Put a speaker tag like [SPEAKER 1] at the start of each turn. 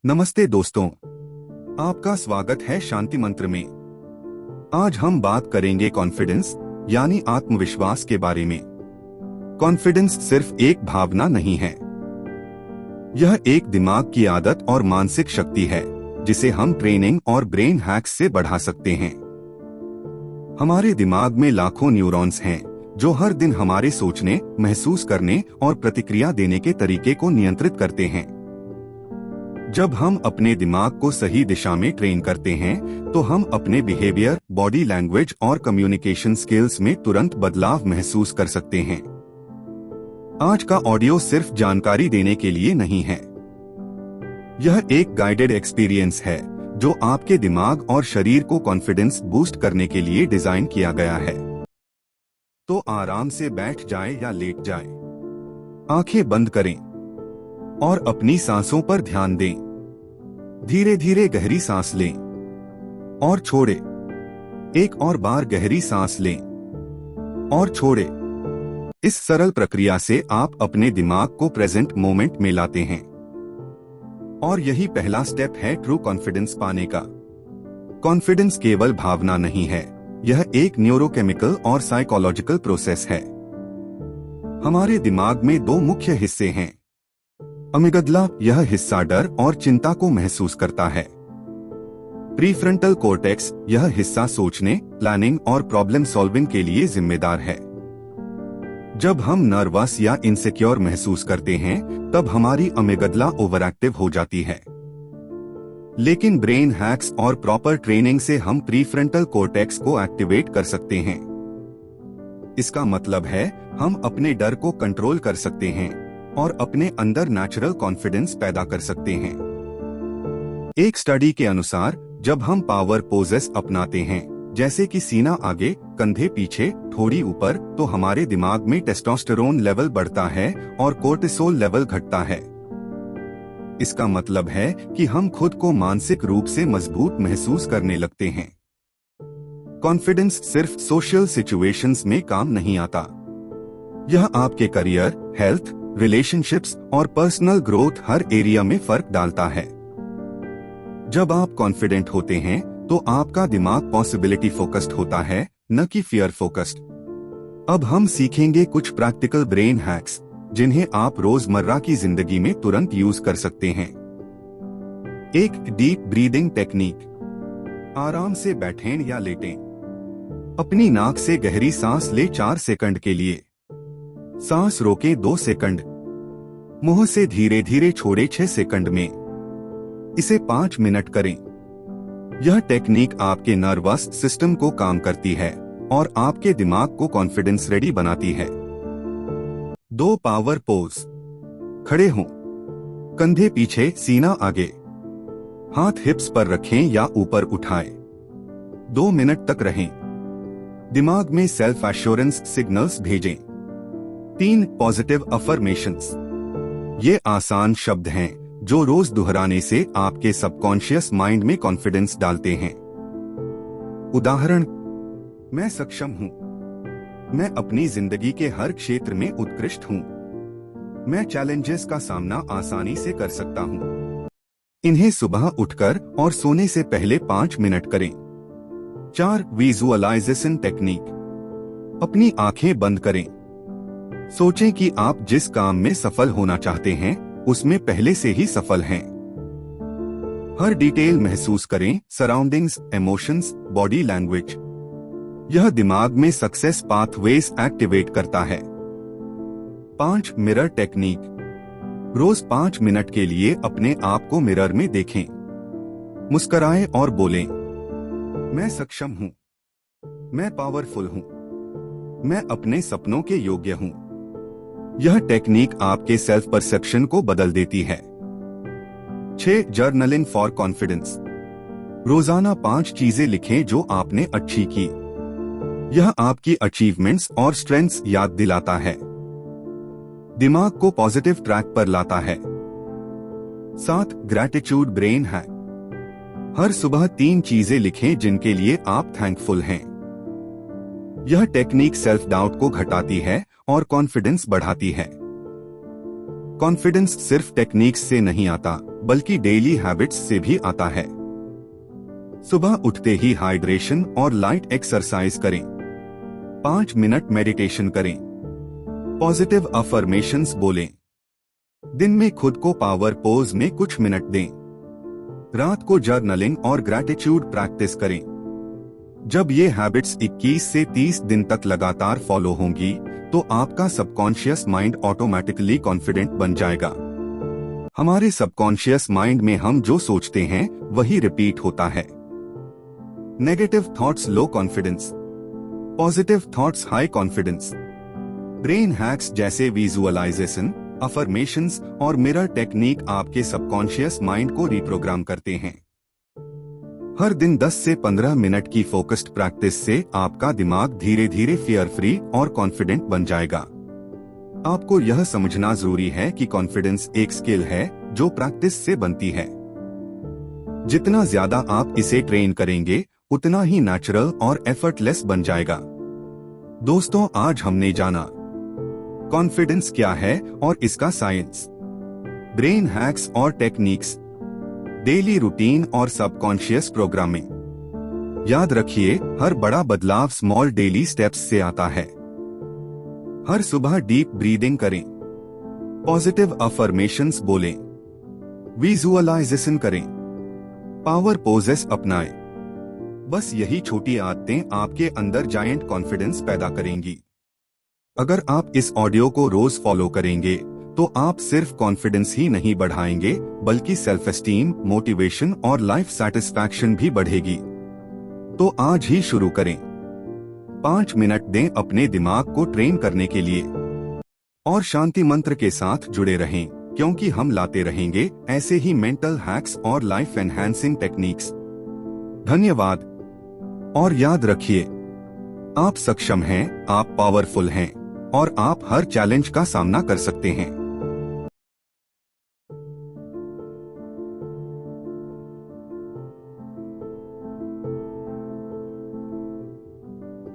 [SPEAKER 1] नमस्ते दोस्तों, आपका स्वागत है शांति मंत्र में। आज हम बात करेंगे कॉन्फिडेंस यानी आत्मविश्वास के बारे में। कॉन्फिडेंस सिर्फ एक भावना नहीं है, यह एक दिमाग की आदत और मानसिक शक्ति है जिसे हम ट्रेनिंग और ब्रेन हैक्स से बढ़ा सकते हैं। हमारे दिमाग में लाखों न्यूरॉन्स हैं जो हर दिन हमारे सोचने, महसूस करने और प्रतिक्रिया देने के तरीके को नियंत्रित करते हैं। जब हम अपने दिमाग को सही दिशा में ट्रेन करते हैं तो हम अपने बिहेवियर, बॉडी लैंग्वेज और कम्युनिकेशन स्किल्स में तुरंत बदलाव महसूस कर सकते हैं। आज का ऑडियो सिर्फ जानकारी देने के लिए नहीं है, यह एक गाइडेड एक्सपीरियंस है जो आपके दिमाग और शरीर को कॉन्फिडेंस बूस्ट करने के लिए डिजाइन किया गया है। तो आराम से बैठ जाएं या लेट जाएं, आंखें बंद करें और अपनी सांसों पर ध्यान दें। धीरे धीरे गहरी सांस लें और छोड़ें। एक और बार गहरी सांस लें और छोड़ें। इस सरल प्रक्रिया से आप अपने दिमाग को प्रेजेंट मोमेंट में लाते हैं और यही पहला स्टेप है ट्रू कॉन्फिडेंस पाने का। कॉन्फिडेंस केवल भावना नहीं है, यह एक न्यूरोकेमिकल और साइकोलॉजिकल प्रोसेस है। हमारे दिमाग में दो मुख्य हिस्से हैं। अमिगडला, यह हिस्सा डर और चिंता को महसूस करता है। प्रीफ्रंटल कॉर्टेक्स, यह हिस्सा सोचने, प्लानिंग और प्रॉब्लम सॉल्विंग के लिए जिम्मेदार है। जब हम नर्वस या इनसिक्योर महसूस करते हैं तब हमारी अमिगडला ओवरएक्टिव हो जाती है। लेकिन ब्रेन हैक्स और प्रॉपर ट्रेनिंग से हम प्रीफ्रंटल कॉर्टेक्स को एक्टिवेट कर सकते हैं। इसका मतलब है हम अपने डर को कंट्रोल कर सकते हैं और अपने अंदर नेचुरल कॉन्फिडेंस पैदा कर सकते हैं। एक स्टडी के अनुसार जब हम पावर पोजेस अपनाते हैं, जैसे कि सीना आगे, कंधे पीछे, ठोड़ी ऊपर, तो हमारे दिमाग में टेस्टोस्टेरोन लेवल बढ़ता है और कोर्टिसोल लेवल घटता है। इसका मतलब है कि हम खुद को मानसिक रूप से मजबूत महसूस करने लगते हैं। कॉन्फिडेंस सिर्फ सोशल सिचुएशंस में काम नहीं आता, यह आपके करियर, हेल्थ, रिलेशनशिप्स और पर्सनल ग्रोथ हर एरिया में फर्क डालता है। जब आप कॉन्फिडेंट होते हैं तो आपका दिमाग पॉसिबिलिटी फोकस्ड होता है, न कि फियर फोकस्ड। अब हम सीखेंगे कुछ प्रैक्टिकल ब्रेन हैक्स जिन्हें आप रोजमर्रा की जिंदगी में तुरंत यूज कर सकते हैं। एक डीप ब्रीदिंग टेक्निक। आराम से बैठें या लेटें। अपनी नाक से गहरी सांस ले 4 सेकंड के लिए। सांस रोकें 2 सेकंड। मुंह से धीरे धीरे छोड़े 6 सेकंड में। इसे 5 मिनट करें। यह टेक्निक आपके नर्वस सिस्टम को काम करती है और आपके दिमाग को कॉन्फिडेंस रेडी बनाती है। 2 पावर पोज। खड़े हों, कंधे पीछे, सीना आगे, हाथ हिप्स पर रखें या ऊपर उठाएं। 2 मिनट तक रहें। दिमाग में सेल्फ एश्योरेंस सिग्नल्स भेजें। 3 पॉजिटिव अफर्मेशंस। ये आसान शब्द हैं जो रोज दोहराने से आपके सबकॉन्शियस माइंड में कॉन्फिडेंस डालते हैं। उदाहरण, मैं सक्षम हूं, मैं अपनी जिंदगी के हर क्षेत्र में उत्कृष्ट हूं, मैं चैलेंजेस का सामना आसानी से कर सकता हूं। इन्हें सुबह उठकर और सोने से पहले 5 मिनट करें। 4 विजुअलाइजेशन टेक्निक। अपनी आंखें बंद करें। सोचें कि आप जिस काम में सफल होना चाहते हैं उसमें पहले से ही सफल हैं। हर डिटेल महसूस करें, सराउंडिंग्स, इमोशंस, बॉडी लैंग्वेज। यह दिमाग में सक्सेस पाथवेज एक्टिवेट करता है। 5 मिरर टेक्निक। रोज 5 मिनट के लिए अपने आप को मिरर में देखें। मुस्कुराएं और बोलें, मैं सक्षम हूं, मैं पावरफुल हूं, मैं अपने सपनों के योग्य हूं। यह टेक्निक आपके सेल्फ परसेप्शन को बदल देती है। 6 जर्नलिंग फॉर कॉन्फिडेंस। रोजाना 5 चीजें लिखें जो आपने अच्छी की। यह आपकी अचीवमेंट्स और स्ट्रेंथ्स याद दिलाता है, दिमाग को पॉजिटिव ट्रैक पर लाता है। 7 ग्रैटिट्यूड ब्रेन हैक। हर सुबह 3 चीजें लिखें जिनके लिए आप थैंकफुल हैं। यह टेक्निक सेल्फ डाउट को घटाती है और कॉन्फिडेंस बढ़ाती है। कॉन्फिडेंस सिर्फ टेक्निक्स से नहीं आता, बल्कि डेली हैबिट्स से भी आता है। सुबह उठते ही हाइड्रेशन और लाइट एक्सरसाइज करें। 5 मिनट मेडिटेशन करें। पॉजिटिव अफर्मेशंस बोलें। दिन में खुद को पावर पोज में कुछ मिनट दें। रात को जर्नलिंग और ग्रैटिट्यूड प्रैक्टिस करें। जब ये हैबिट्स 21 से 30 दिन तक लगातार फॉलो होंगी तो आपका सबकॉन्शियस माइंड ऑटोमेटिकली कॉन्फिडेंट बन जाएगा। हमारे सबकॉन्शियस माइंड में हम जो सोचते हैं वही रिपीट होता है। Negative thoughts low confidence, positive thoughts high confidence. Brain hacks जैसे विजुअलाइजेशन, अफर्मेशंस और मिरर टेक्निक आपके सबकॉन्शियस माइंड को रिप्रोग्राम करते हैं। हर दिन 10 से 15 मिनट की फोकस्ड प्रैक्टिस से आपका दिमाग धीरे धीरे फियर फ्री और कॉन्फिडेंट बन जाएगा। आपको यह समझना जरूरी है कि कॉन्फिडेंस एक स्किल है जो प्रैक्टिस से बनती है। जितना ज्यादा आप इसे ट्रेन करेंगे उतना ही नेचुरल और एफर्टलेस बन जाएगा। दोस्तों, आज हमने जाना कॉन्फिडेंस क्या है और इसका साइंस, ब्रेन हैक्स और टेक्निक्स, डेली रूटीन और सबकॉन्शियस प्रोग्रामिंग। याद रखिए, हर बड़ा बदलाव स्मॉल डेली स्टेप्स से आता है। हर सुबह डीप ब्रीदिंग करें, पॉजिटिव अफर्मेशंस बोलें, विजुअलाइजेशन करें, पावर पोजेस अपनाएं। बस यही छोटी आदतें आपके अंदर जायंट कॉन्फिडेंस पैदा करेंगी। अगर आप इस ऑडियो को रोज फॉलो करेंगे तो आप सिर्फ कॉन्फिडेंस ही नहीं बढ़ाएंगे बल्कि सेल्फ एस्टीम, मोटिवेशन और लाइफ सैटिस्फैक्शन भी बढ़ेगी। तो आज ही शुरू करें। 5 मिनट दें अपने दिमाग को ट्रेन करने के लिए और शांति मंत्र के साथ जुड़े रहें, क्योंकि हम लाते रहेंगे ऐसे ही मेंटल हैक्स और लाइफ एनहांसिंग टेक्निक्स। धन्यवाद और याद रखिए, आप सक्षम हैं, आप पावरफुल हैं और आप हर चैलेंज का सामना कर सकते हैं।